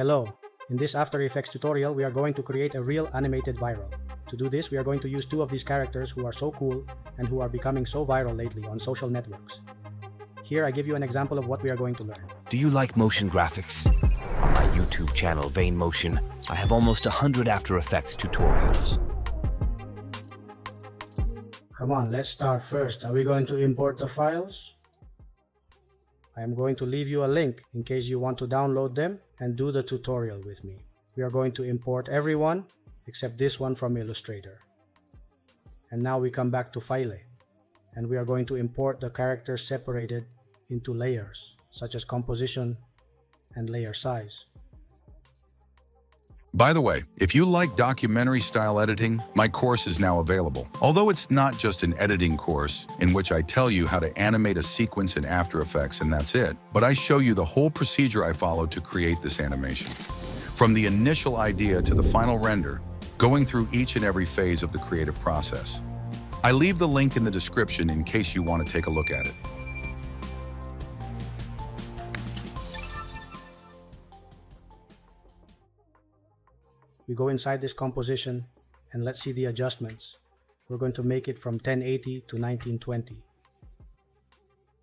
Hello, in this After Effects tutorial we are going to create a real animated viral. To do this we are going to use two of these characters who are so cool and who are becoming so viral lately on social networks. Here I give you an example of what we are going to learn. Do you like motion graphics? On my YouTube channel, Vain Motion, I have almost 100 After Effects tutorials. Come on, let's start first. Are we going to import the files? I am going to leave you a link in case you want to download them and do the tutorial with me. We are going to import everyone except this one from Illustrator. And now we come back to File, and we are going to import the characters separated into layers, such as composition and layer size. By the way, if you like documentary-style editing, my course is now available. Although it's not just an editing course in which I tell you how to animate a sequence in After Effects and that's it, but I show you the whole procedure I followed to create this animation. From the initial idea to the final render, going through each and every phase of the creative process. I leave the link in the description in case you want to take a look at it. We go inside this composition and let's see the adjustments. We're going to make it from 1080 to 1920.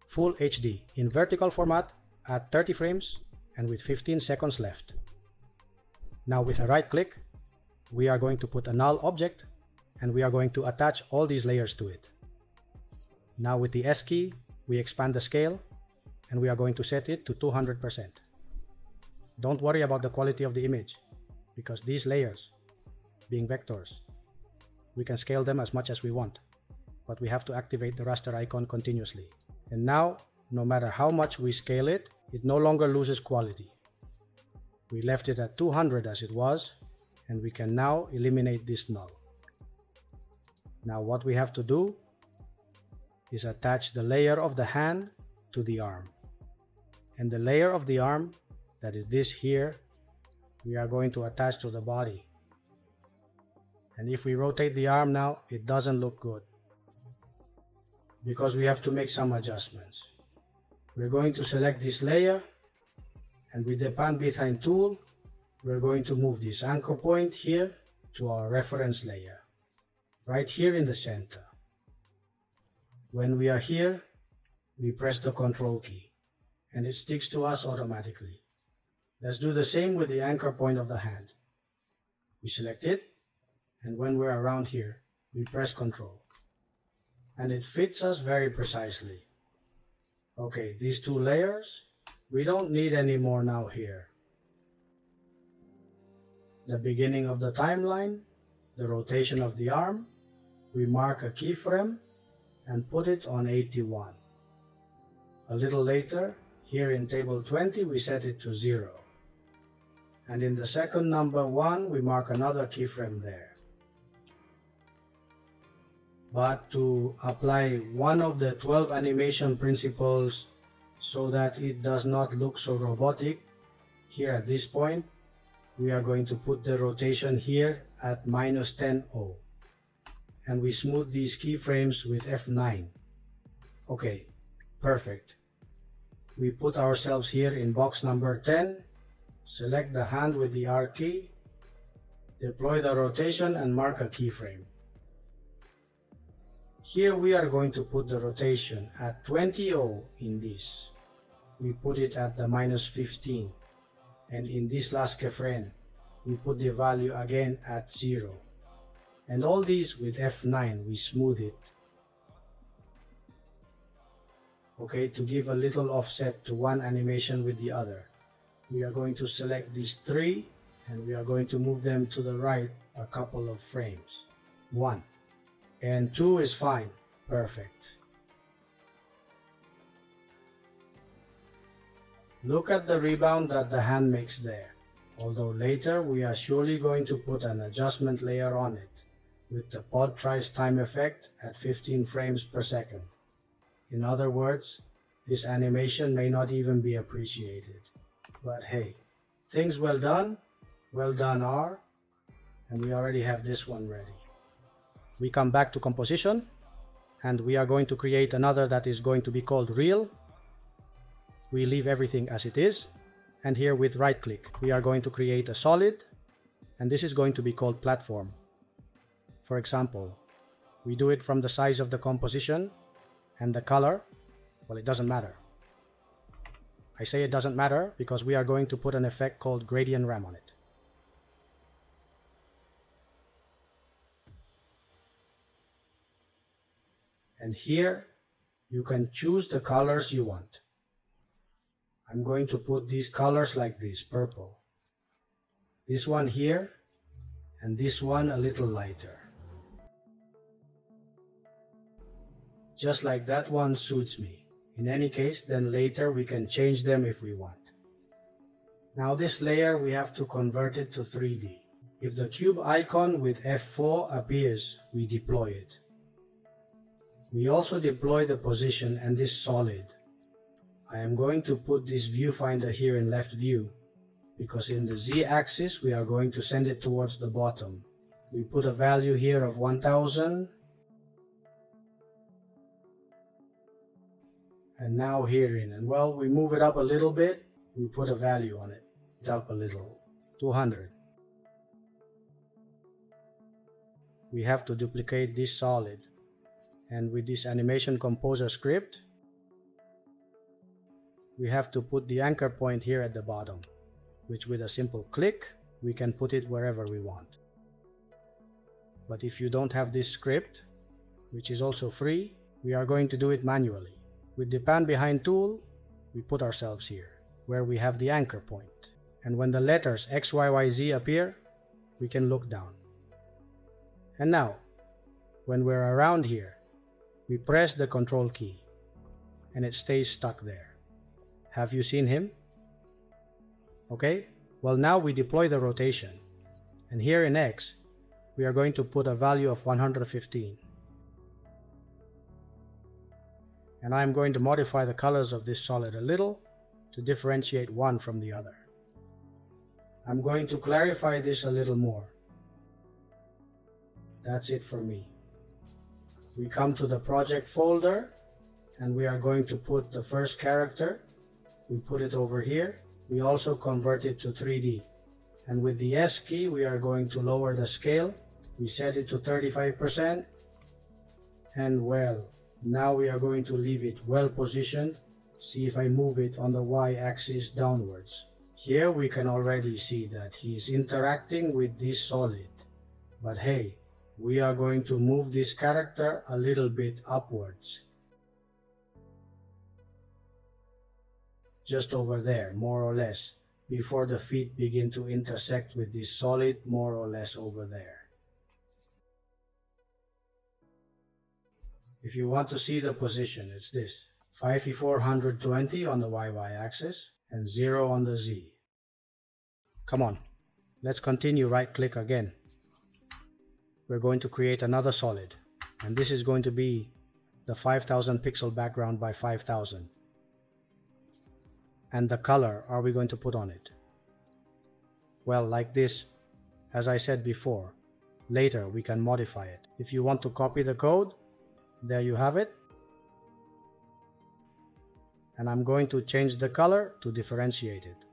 Full HD in vertical format at 30 frames and with 15 seconds left. Now with a right click, we are going to put a null object and we are going to attach all these layers to it. Now with the S key, we expand the scale and we are going to set it to 200%. Don't worry about the quality of the image, because these layers, being vectors, we can scale them as much as we want, but we have to activate the raster icon continuously. And now, no matter how much we scale it, it no longer loses quality. We left it at 200 as it was, and we can now eliminate this null. Now what we have to do is attach the layer of the hand to the arm. And the layer of the arm, that is this here, we are going to attach to the body. And if we rotate the arm now, it doesn't look good, because we have to make some adjustments. We're going to select this layer, and with the pan behind tool, we're going to move this anchor point here to our reference layer, right here in the center. When we are here, we press the Control key, and it sticks to us automatically. Let's do the same with the anchor point of the hand. We select it, and when we're around here, we press Control. And it fits us very precisely. Okay, these two layers, we don't need any more now here. The beginning of the timeline, the rotation of the arm, we mark a keyframe and put it on 81. A little later, here in table 20, we set it to 0. And in the second number 1, we mark another keyframe there. But to apply one of the 12 animation principles so that it does not look so robotic, here at this point, we are going to put the rotation here at -10.0. And we smooth these keyframes with F9. Okay, perfect. We put ourselves here in box number 10. Select the hand with the R key, deploy the rotation and mark a keyframe. Here we are going to put the rotation at 20.0 in this. We put it at the -15, and in this last keyframe, we put the value again at 0. And all these with F9, we smooth it. Okay, to give a little offset to one animation with the other. We are going to select these three and we are going to move them to the right a couple of frames. 1 and 2 is fine. Perfect. Look at the rebound that the hand makes there. Although later we are surely going to put an adjustment layer on it with the pod trace time effect at 15 frames per second. In other words, this animation may not even be appreciated. But hey, things well done are, and we already have this one ready. We come back to composition, and we are going to create another that is going to be called Real. We leave everything as it is, and here with right click, we are going to create a solid, and this is going to be called platform. For example, we do it from the size of the composition and the color. Well, it doesn't matter. I say it doesn't matter because we are going to put an effect called gradient ram on it. And here you can choose the colors you want. I'm going to put these colors like this, purple. This one here, and this one a little lighter. Just like that one suits me. In any case, then later we can change them if we want. Now this layer we have to convert it to 3D. If the cube icon with F4 appears, we deploy it. We also deploy the position and this solid. I am going to put this viewfinder here in left view, because in the Z-axis we are going to send it towards the bottom. We put a value here of 1000, and now herein, and well, we move it up a little bit, we put a value on it, up a little, 200. We have to duplicate this solid, and with this animation composer script, we have to put the anchor point here at the bottom, which with a simple click, we can put it wherever we want. But if you don't have this script, which is also free, we are going to do it manually. With the pan behind tool, we put ourselves here, where we have the anchor point. And when the letters X, Y, Y, Z appear, we can look down. And now, when we're around here, we press the Control key, and it stays stuck there. Have you seen him? Okay, well now we deploy the rotation, and here in X, we are going to put a value of 115. And I'm going to modify the colors of this solid a little to differentiate one from the other. I'm going to clarify this a little more. That's it for me. We come to the project folder, and we are going to put the first character. We put it over here. We also convert it to 3D. And with the S key, we are going to lower the scale. We set it to 35%. And well, now we are going to leave it well positioned. See if I move it on the Y-axis downwards. Here we can already see that he is interacting with this solid. But hey, we are going to move this character a little bit upwards. Just over there, more or less, before the feet begin to intersect with this solid more or less over there. If you want to see the position, it's this. 5E420 on the YY axis and 0 on the Z. Come on, let's continue right click again. We're going to create another solid, and this is going to be the 5000 pixel background by 5000. And the color are we going to put on it? Well, like this, as I said before, later we can modify it. If you want to copy the code, there you have it. And I'm going to change the color to differentiate it.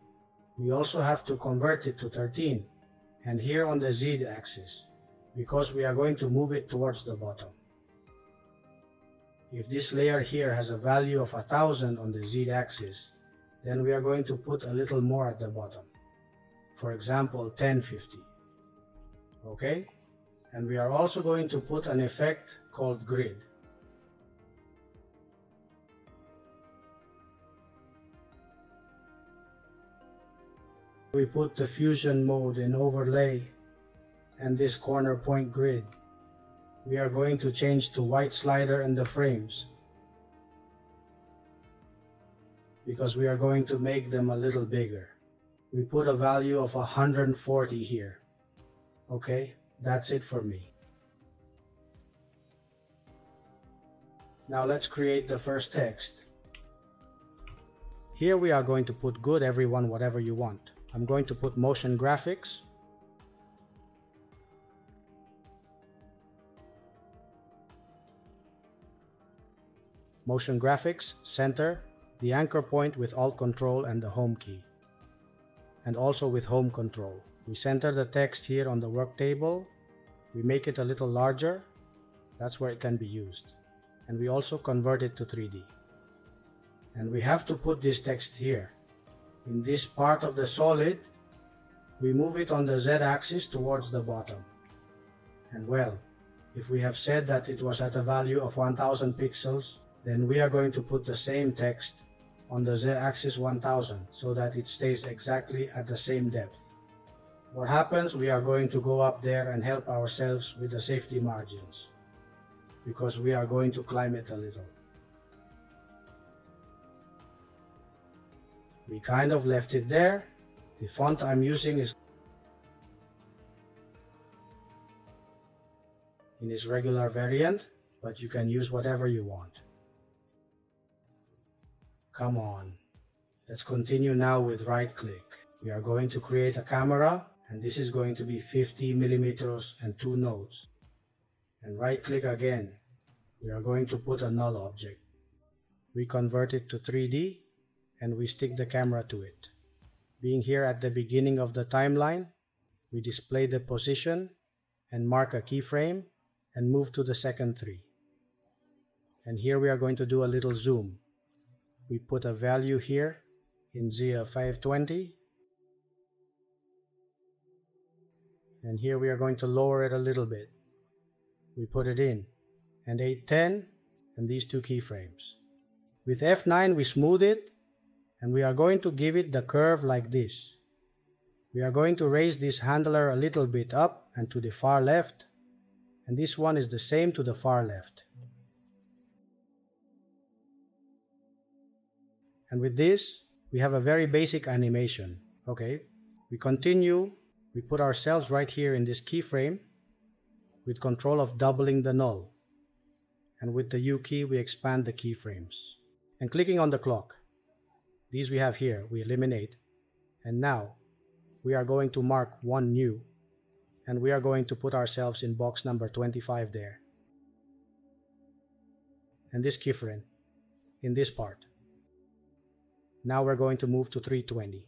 We also have to convert it to 13, and here on the Z axis, because we are going to move it towards the bottom. If this layer here has a value of 1000 on the Z axis, then we are going to put a little more at the bottom. For example, 1050. Okay? And we are also going to put an effect called grid. We put the fusion mode in overlay and this corner point grid. We are going to change to white slider in the frames, because we are going to make them a little bigger. We put a value of 140 here. Okay, that's it for me. Now let's create the first text. Here we are going to put good everyone whatever you want. I'm going to put motion graphics. Motion graphics, center, the anchor point with Alt Control and the home key. and also with home control. We center the text here on the work table. We make it a little larger. That's where it can be used. And we also convert it to 3D. And we have to put this text here. In this part of the solid, we move it on the Z-axis towards the bottom. And well, if we have said that it was at a value of 1000 pixels, then we are going to put the same text on the Z-axis 1000 so that it stays exactly at the same depth. What happens, we are going to go up there and help ourselves with the safety margins, because we are going to climb it a little. We kind of left it there. The font I'm using is in its regular variant, but you can use whatever you want. Come on. Let's continue now with right click. We are going to create a camera, and this is going to be 50 millimeters and 2 nodes. And right click again. We are going to put a null object. We convert it to 3D and we stick the camera to it. Being here at the beginning of the timeline, we display the position and mark a keyframe and move to the second 3. And here we are going to do a little zoom. We put a value here in Z of 520. And here we are going to lower it a little bit. We put it in. And 810 and these 2 keyframes. With F9 we smooth it, and we are going to give it the curve like this. We are going to raise this handler a little bit up and to the far left, and this one is the same to the far left. And with this, we have a very basic animation. Okay, we continue, we put ourselves right here in this keyframe with control of doubling the null. And with the U key, we expand the keyframes. And clicking on the clock, these we have here, we eliminate. And now, we are going to mark one new. And we are going to put ourselves in box number 25 there. And this keyframe, in this part. Now we're going to move to 320.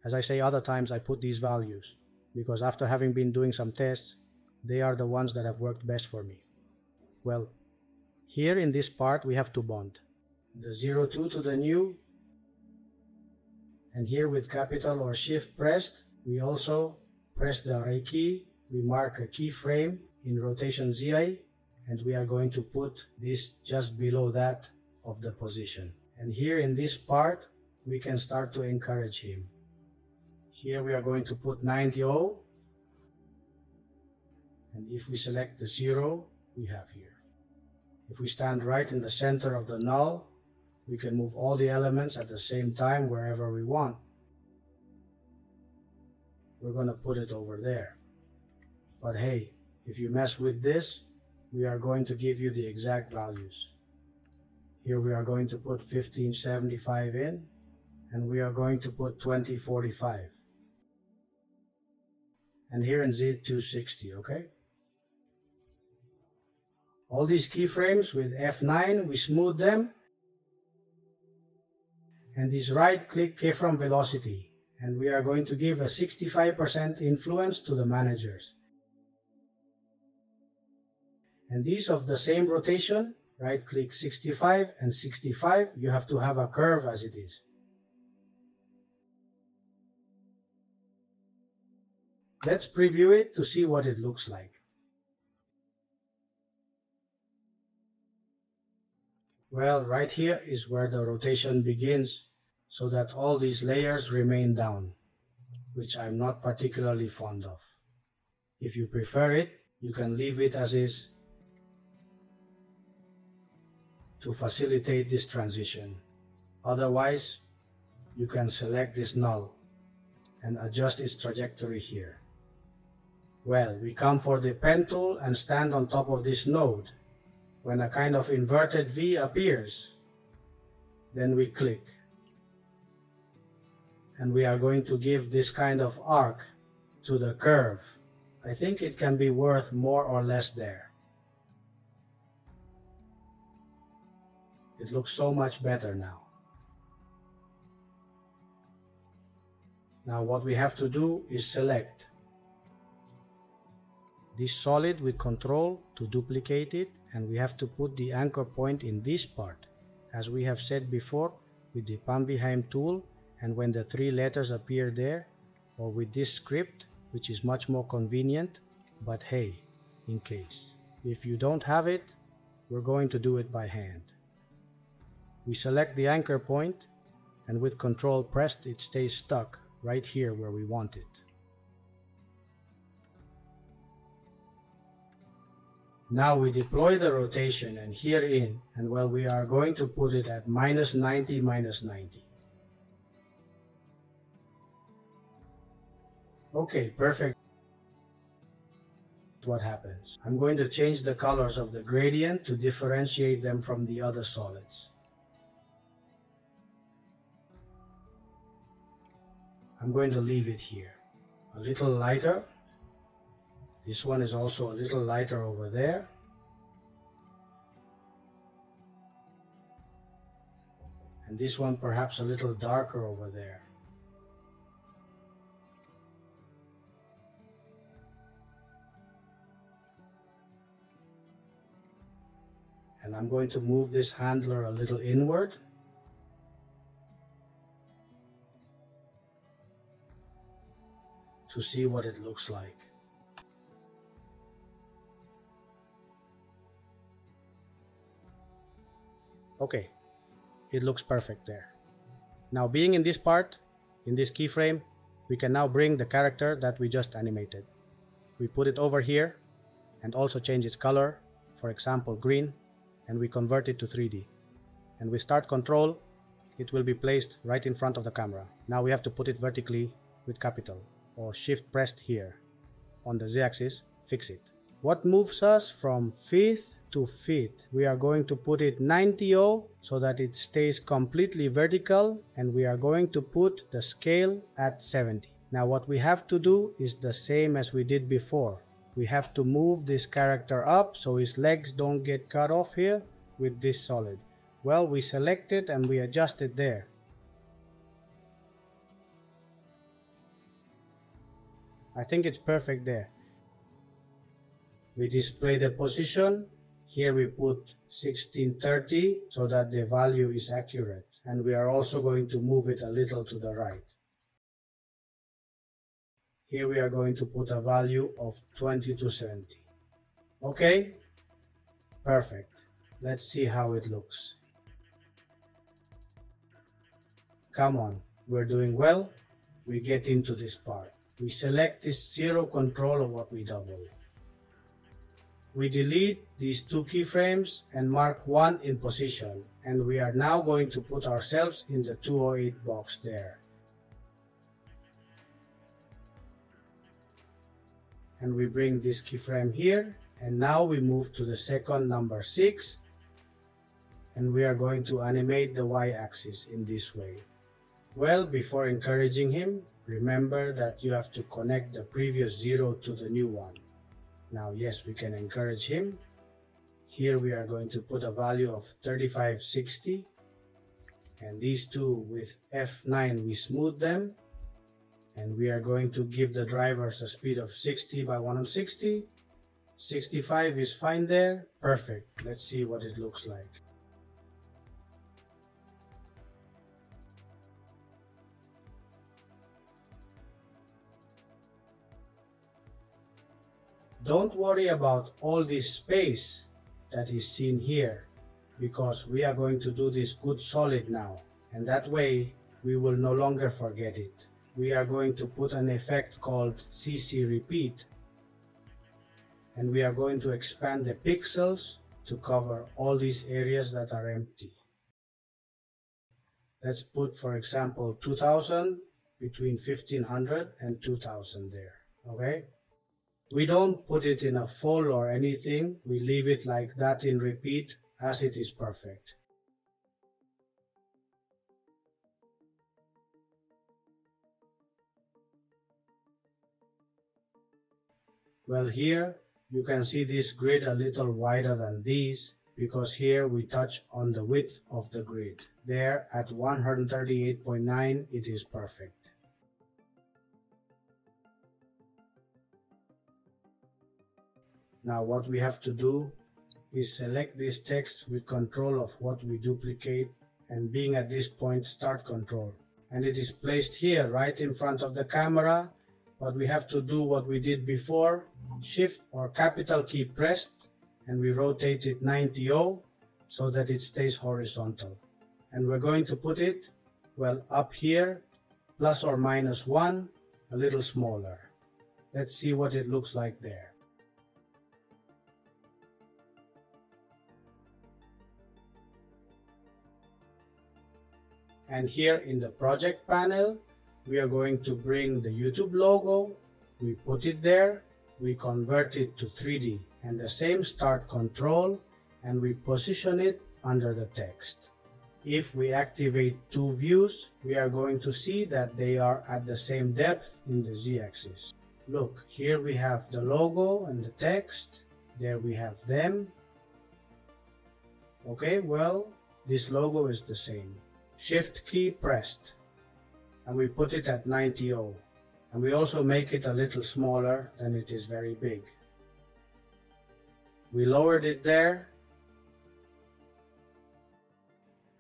As I say other times, I put these values, because after having been doing some tests, they are the ones that have worked best for me. Well, here in this part we have to bond the 02 to the new, and here with capital or shift pressed, we also press the array key, we mark a keyframe in rotation ZI, and we are going to put this just below that of the position. And here in this part, we can start to encourage him. Here we are going to put 90, and if we select the 0, we have here. If we stand right in the center of the null, we can move all the elements at the same time wherever we want. We're going to put it over there. But hey, if you mess with this, we are going to give you the exact values. Here we are going to put 1575 in, and we are going to put 2045. And here in Z260, okay? All these keyframes with F9, we smooth them. And this right-click keyframe velocity. And we are going to give a 65% influence to the managers. And these of the same rotation, right-click 65 and 65, you have to have a curve as it is. Let's preview it to see what it looks like. Well, right here is where the rotation begins, so that all these layers remain down, which I'm not particularly fond of. If you prefer it, you can leave it as is to facilitate this transition. Otherwise, you can select this null and adjust its trajectory here. Well, we come for the pen tool and stand on top of this node. When a kind of inverted V appears, then we click. And we are going to give this kind of arc to the curve. I think it can be worth more or less there. It looks so much better now. Now what we have to do is select this solid with Control to duplicate it, and we have to put the anchor point in this part, as we have said before, with the Panviheim tool, and when the 3 letters appear there, or with this script, which is much more convenient, but hey, in case. If you don't have it, we're going to do it by hand. We select the anchor point, and with Control pressed, it stays stuck right here where we want it. Now we deploy the rotation and herein, and well, we are going to put it at -90, -90. Okay, perfect. What happens? I'm going to change the colors of the gradient to differentiate them from the other solids. I'm going to leave it here. A little lighter. This one is also a little lighter over there. And this one perhaps a little darker over there. And I'm going to move this handler a little inward. To see what it looks like. Okay, it looks perfect there. Now being in this part, in this keyframe, we can now bring the character that we just animated. We put it over here and also change its color, for example green, and we convert it to 3D. And we start Control, it will be placed right in front of the camera. Now we have to put it vertically with capital, or Shift pressed here. On the Z-axis, fix it. What moves us from fifth to fifth? We are going to put it 90 so that it stays completely vertical, and we are going to put the scale at 70. Now what we have to do is the same as we did before. We have to move this character up so his legs don't get cut off here with this solid. Well, we select it and we adjust it there. I think it's perfect there. We display the position. Here we put 1630 so that the value is accurate. And we are also going to move it a little to the right. Here we are going to put a value of 2270. Okay? Perfect. Let's see how it looks. Come on, we're doing well. We get into this part. We select this 0 control of what we double. We delete these 2 keyframes and mark 1 in position, and we are now going to put ourselves in the 208 box there. And we bring this keyframe here, and now we move to the second number 6, and we are going to animate the y-axis in this way. Well, before encouraging him, remember that you have to connect the previous 0 to the new one. Now yes, we can encourage him. Here we are going to put a value of 3560, and these two with F9 we smooth them, and we are going to give the drivers a speed of 60 by 160. 65 is fine there. Perfect. Let's see what it looks like. Don't worry about all this space that is seen here, because we are going to do this good solid now, and that way we will no longer forget it. We are going to put an effect called CC Repeat, and we are going to expand the pixels to cover all these areas that are empty. Let's put, for example, 2000, between 1500 and 2000 there, okay? We don't put it in a full or anything, we leave it like that in repeat as it is perfect. Well, here you can see this grid a little wider than these, because here we touch on the width of the grid. There at 138.9 it is perfect. Now what we have to do is select this text with control of what we duplicate, and being at this point, start control. And it is placed here right in front of the camera, but we have to do what we did before, Shift or capital key pressed, and we rotate it 90° so that it stays horizontal. And we're going to put it, well, up here, plus or minus 1, a little smaller. Let's see what it looks like there. And here in the project panel, we are going to bring the YouTube logo, we put it there, we convert it to 3D, and the same start control, and we position it under the text. If we activate two views, we are going to see that they are at the same depth in the Z-axis. Look, here we have the logo and the text, there we have them. Okay, well, this logo is the same. Shift key pressed, and we put it at 90°, and we also make it a little smaller than it is very big. We lowered it there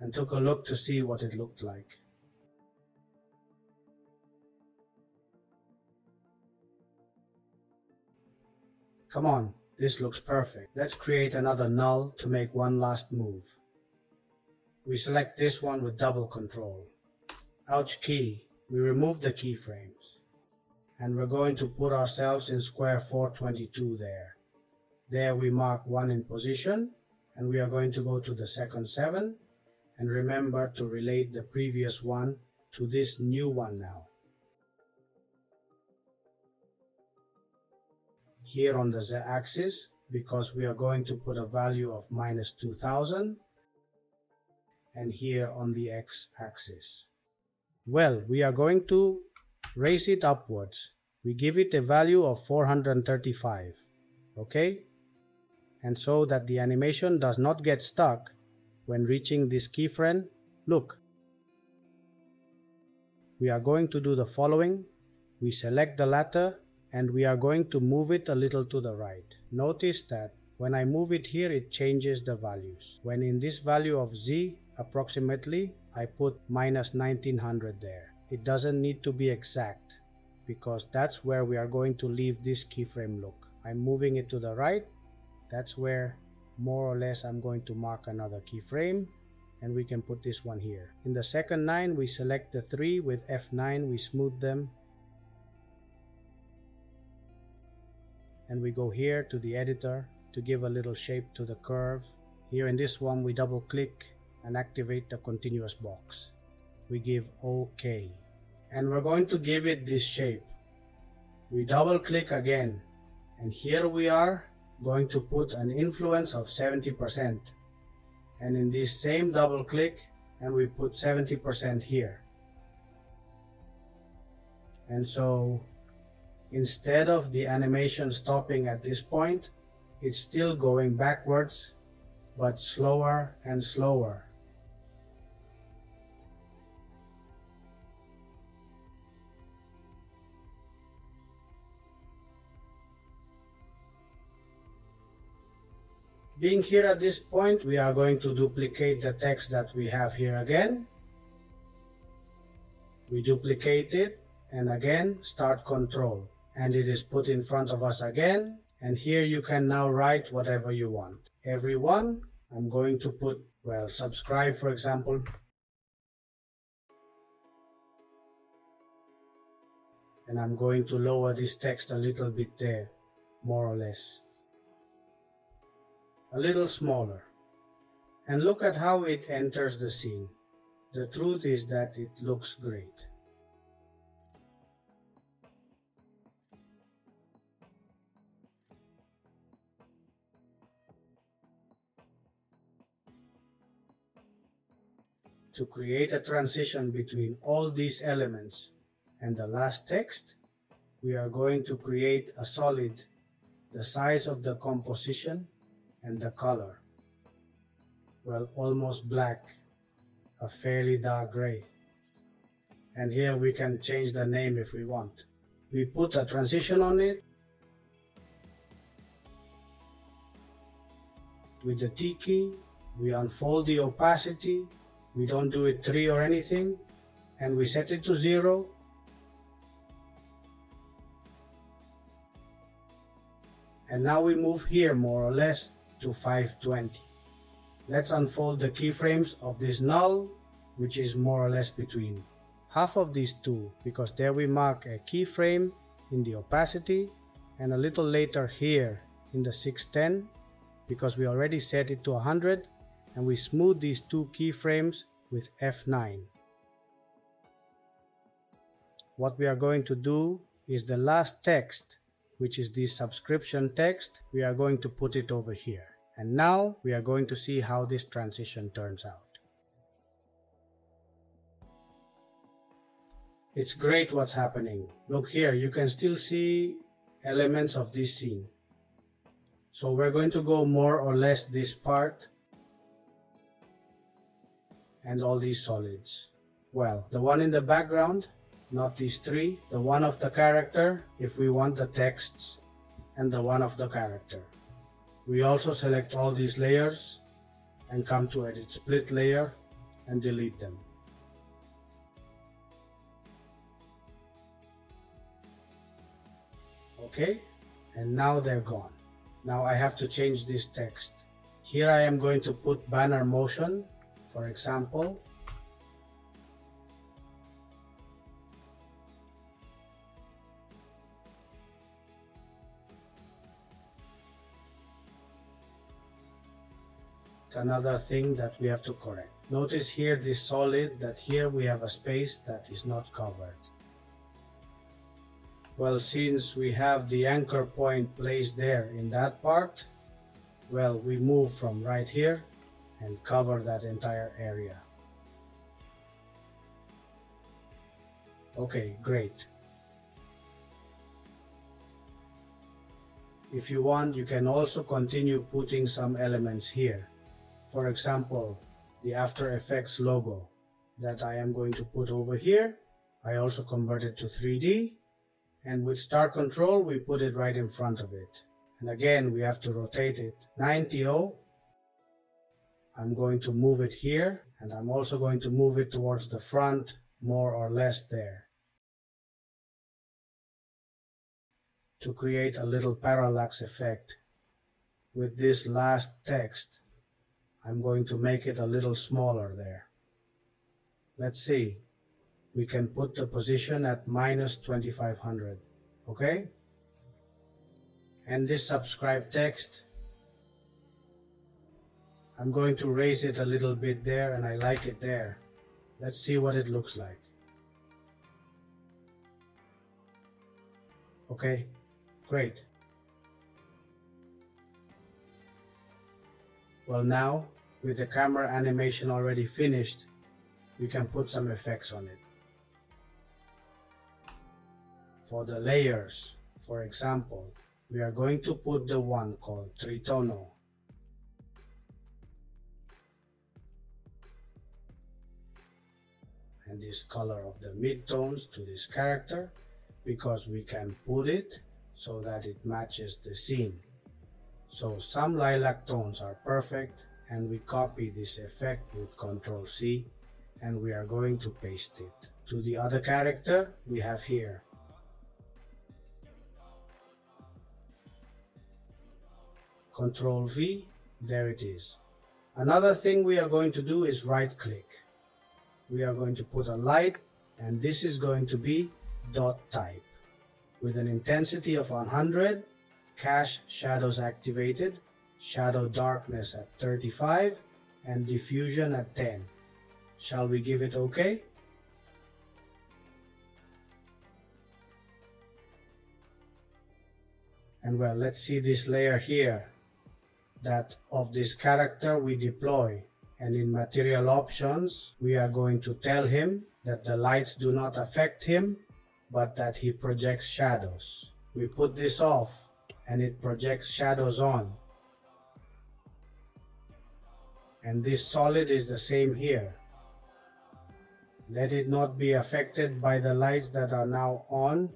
and took a look to see what it looked like. Come on, this looks perfect. Let's create another null to make one last move. We select this one with double control. Ouch key, we remove the keyframes. And we're going to put ourselves in square 422 there. There we mark 1 in position, and we are going to go to the second 7, and remember to relate the previous one to this new one now. Here on the Z-axis, because we are going to put a value of minus 2000, and here on the X-axis. Well, we are going to raise it upwards. We give it a value of 435, okay? And so that the animation does not get stuck when reaching this keyframe, look. We are going to do the following. We select the latter, and we are going to move it a little to the right. Notice that when I move it here, it changes the values. When in this value of Z, approximately, I put minus 1900 there. It doesn't need to be exact, because that's where we are going to leave this keyframe look. I'm moving it to the right. That's where more or less I'm going to mark another keyframe, and we can put this one here. In the second 9, we select the 3 with F9, we smooth them, and we go here to the editor to give a little shape to the curve. Here in this one, we double click and activate the continuous box. We give OK, and we're going to give it this shape. We double click again, and here we are going to put an influence of 70%, and in this same double click, and we put 70% here. And so instead of the animation stopping at this point, it's still going backwards, but slower and slower. Being here at this point, we are going to duplicate the text that we have here again. We duplicate it, and again, start control. And it is put in front of us again, and here you can now write whatever you want. Everyone, I'm going to put, well, subscribe for example. And I'm going to lower this text a little bit there, more or less. A little smaller. And look at how it enters the scene. The truth is that it looks great. To create a transition between all these elements and the last text, we are going to create a solid, the size of the composition and the color. Well, almost black, a fairly dark gray. And here we can change the name if we want. We put a transition on it, with the T key, we unfold the opacity, we don't do it 3 or anything, and we set it to 0. And now we move here more or less to 520. Let's unfold the keyframes of this null, which is more or less between half of these two, because there we mark a keyframe in the opacity, and a little later here in the 610, because we already set it to 100, and we smooth these two keyframes with F9. What we are going to do is the last text, which is the subscription text, we are going to put it over here. And now we are going to see how this transition turns out. It's great what's happening. Look here, you can still see elements of this scene. So we're going to go more or less this part and all these solids. Well, the one in the background, not these three, the one of the character if we want the texts, and the one of the character. We also select all these layers and come to edit split layer and delete them. Okay, and now they're gone. Now I have to change this text. Here I am going to put banner motion, for example. Another thing that we have to correct. Notice here this solid, that here we have a space that is not covered. Well, since we have the anchor point placed there in that part, well, we move from right here and cover that entire area. Okay, great. If you want, you can also continue putting some elements here. For example, the After Effects logo that I am going to put over here. I also convert it to 3D, and with Star Control we put it right in front of it. And again, we have to rotate it 90. I'm going to move it here, and I'm also going to move it towards the front, more or less there, to create a little parallax effect. With this last text, I'm going to make it a little smaller there. Let's see. We can put the position at -2500. Okay? And this subscribe text, I'm going to raise it a little bit there, and I like it there. Let's see what it looks like. Okay, great. Well, now, with the camera animation already finished, we can put some effects on it. For the layers, for example, we are going to put the one called Tritono. And this color of the midtones to this character, because we can put it so that it matches the scene. So some lilac tones are perfect, and we copy this effect with Ctrl C, and we are going to paste it. To the other character we have here. Ctrl V, there it is. Another thing we are going to do is right click. We are going to put a light, and this is going to be dot type with an intensity of 100, cache shadows activated, shadow darkness at 35, and diffusion at 10. Shall we give it OK? And well, let's see this layer here, that of this character we deploy. And in material options, we are going to tell him that the lights do not affect him, but that he projects shadows. We put this off, and it projects shadows on. And this solid is the same here. Let it not be affected by the lights that are now on.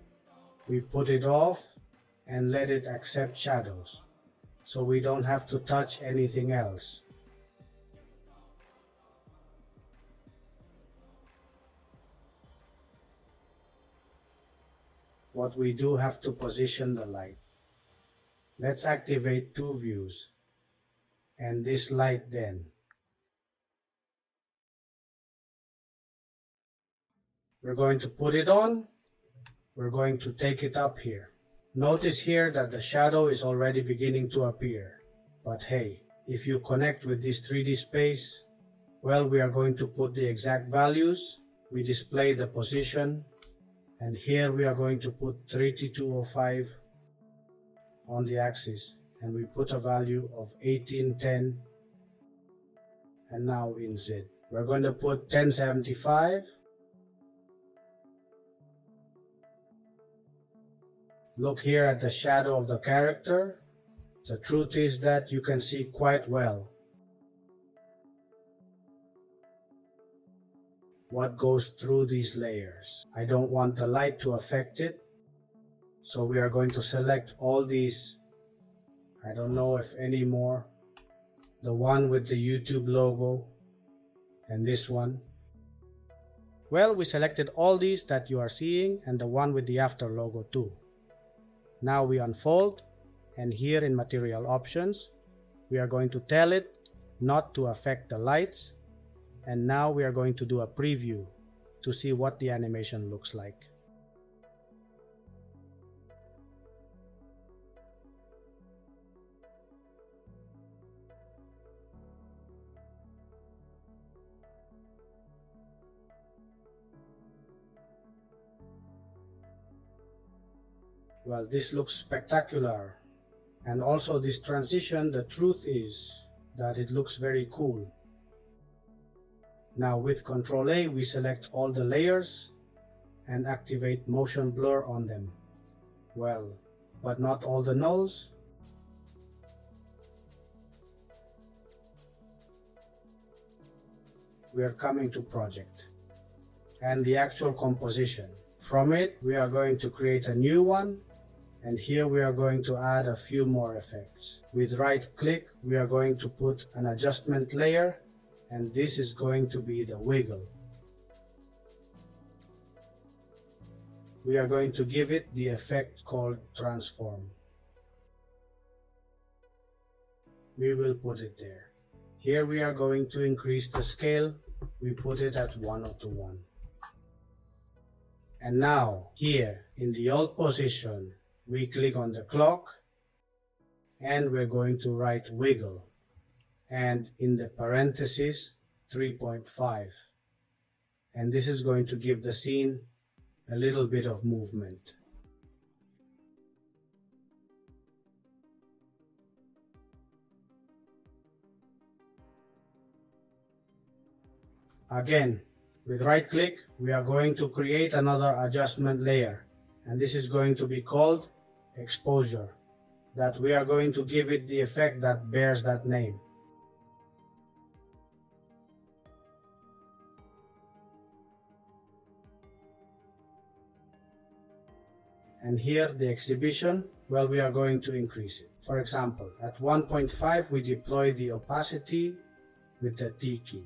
We put it off and let it accept shadows. so we don't have to touch anything else. What we do have to position the light. Let's activate two views and this light then. We're going to put it on. We're going to take it up here. Notice here that the shadow is already beginning to appear. But hey, if you connect with this 3D space, well, we are going to put the exact values. We display the position, and here we are going to put 3205 on the axis, and we put a value of 1810, and now in Z. We're going to put 1075. Look here at the shadow of the character. The truth is that you can see quite well what goes through these layers. I don't want the light to affect it, so we are going to select all these. I don't know if any more. The one with the YouTube logo and this one. Well, we selected all these that you are seeing and the one with the after logo too. Now we unfold, and here in material options, we are going to tell it not to affect the lights, and now we are going to do a preview to see what the animation looks like. Well, this looks spectacular, and also this transition, the truth is that it looks very cool. Now with Ctrl A, we select all the layers and activate motion blur on them. Well, but not all the nulls. We are coming to project and the actual composition. From it, we are going to create a new one. And here we are going to add a few more effects. With right click, we are going to put an adjustment layer, and this is going to be the wiggle. We are going to give it the effect called transform. We will put it there. Here we are going to increase the scale. We put it at 1:1. And now, here in the old position, we click on the clock and we're going to write wiggle, and in the parentheses 3.5, and this is going to give the scene a little bit of movement. Again, with right click, we are going to create another adjustment layer, and this is going to be called exposure, that we are going to give it the effect that bears that name. And here the exhibition, well, we are going to increase it. For example, at 1.5 we deploy the opacity with the T key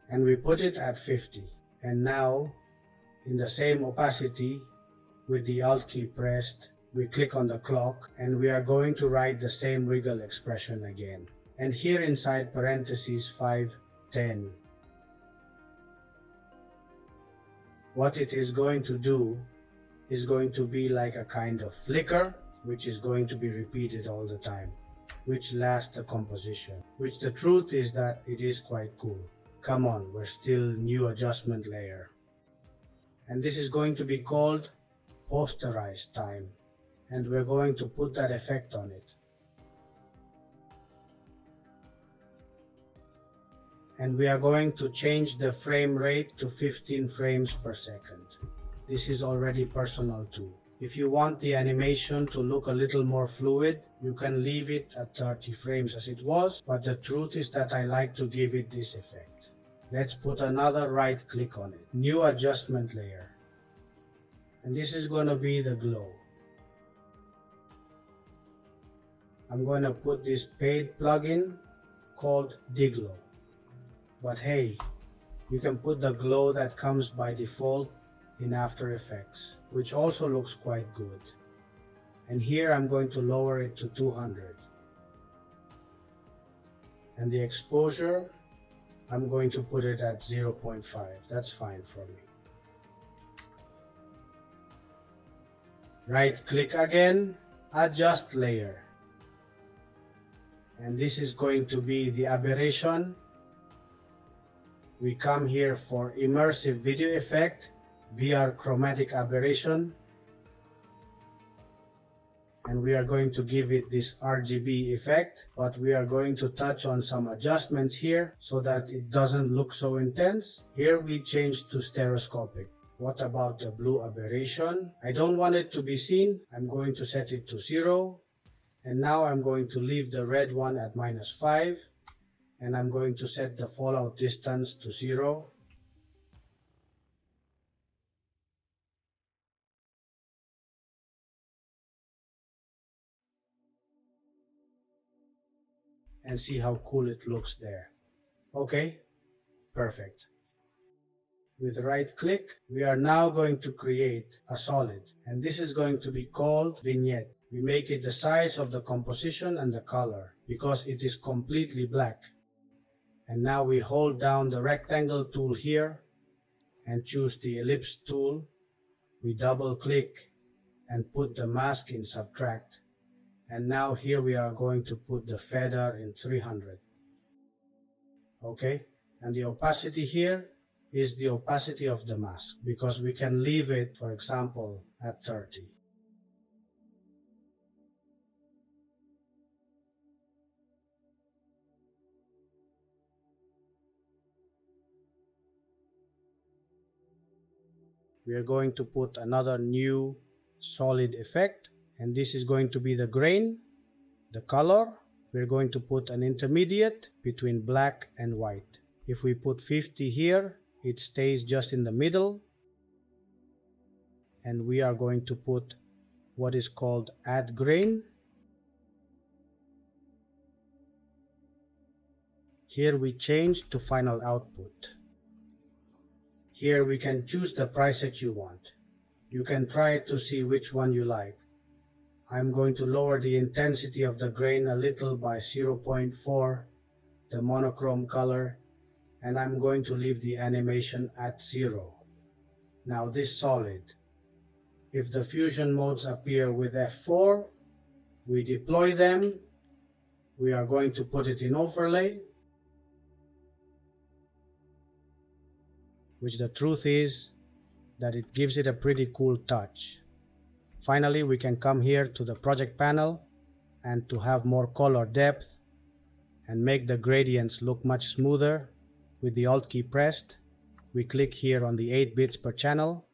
and we put it at 50, and now in the same opacity with the Alt key pressed, we click on the clock and we are going to write the same wiggle expression again. And here inside parentheses 5:10, what it is going to do is going to be like a kind of flicker, which is going to be repeated all the time, which lasts the composition, which the truth is that it is quite cool. Come on, we're still new adjustment layer. And this is going to be called posterize time, and we're going to put that effect on it. And we are going to change the frame rate to 15 frames per second. This is already personal too. If you want the animation to look a little more fluid, you can leave it at 30 frames as it was, but the truth is that I like to give it this effect. Let's put another right click on it. New adjustment layer. And this is going to be the glow. I'm going to put this paid plugin called Diglow. But hey, you can put the glow that comes by default in After Effects, which also looks quite good. And here I'm going to lower it to 200. And the exposure, I'm going to put it at 0.5. That's fine for me. Right click again, adjust layer. And this is going to be the aberration. We come here for immersive video effect, VR chromatic aberration. And we are going to give it this RGB effect, but we are going to touch on some adjustments here so that it doesn't look so intense. Here we change to stereoscopic. What about the blue aberration? I don't want it to be seen. I'm going to set it to 0. And now I'm going to leave the red one at -5. And I'm going to set the fallout distance to 0. And see how cool it looks there. Okay, perfect. With right click, we are now going to create a solid, and this is going to be called vignette. We make it the size of the composition and the color because it is completely black. And now we hold down the rectangle tool here and choose the ellipse tool. We double click and put the mask in subtract. And now here we are going to put the feather in 300. Okay, and the opacity here is the opacity of the mask because we can leave it, for example, at 30. We are going to put another new solid effect, and this is going to be the grain, the color. We're going to put an intermediate between black and white. If we put 50 here, it stays just in the middle. And we are going to put what is called add grain. Here we change to final output. Here we can choose the preset you want. You can try to see which one you like. I'm going to lower the intensity of the grain a little by 0.4, the monochrome color, and I'm going to leave the animation at 0. Now this solid, if the fusion modes appear with F4, we deploy them. We are going to put it in overlay, which the truth is that it gives it a pretty cool touch. Finally, we can come here to the project panel and to have more color depth and make the gradients look much smoother. With the Alt key pressed, we click here on the 8 bits per channel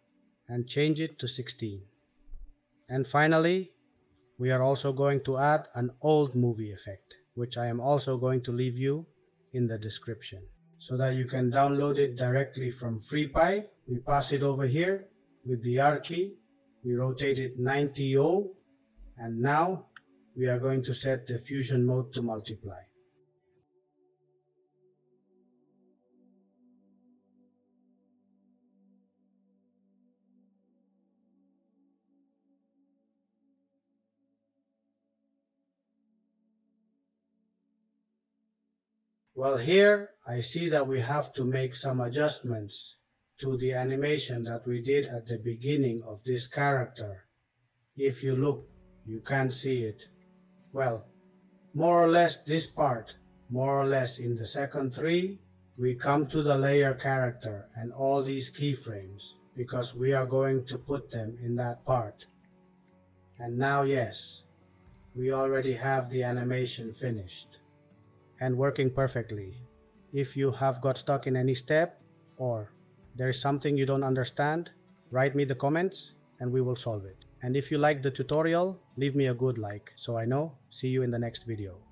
and change it to 16. And finally, we are also going to add an old movie effect, which I am also going to leave you in the description so that you can download it directly from FreePy. We pass it over here with the R key. We rotate it 90°, and now we are going to set the fusion mode to multiply. Well, here I see that we have to make some adjustments to the animation that we did at the beginning of this character. If you look, you can't see it. Well, more or less this part, more or less in the second 3, we come to the layer character and all these keyframes because we are going to put them in that part. And now yes, we already have the animation finished and working perfectly. If you have got stuck in any step or there is something you don't understand, write me the comments and we will solve it. And if you like the tutorial, leave me a good like so I know. See you in the next video.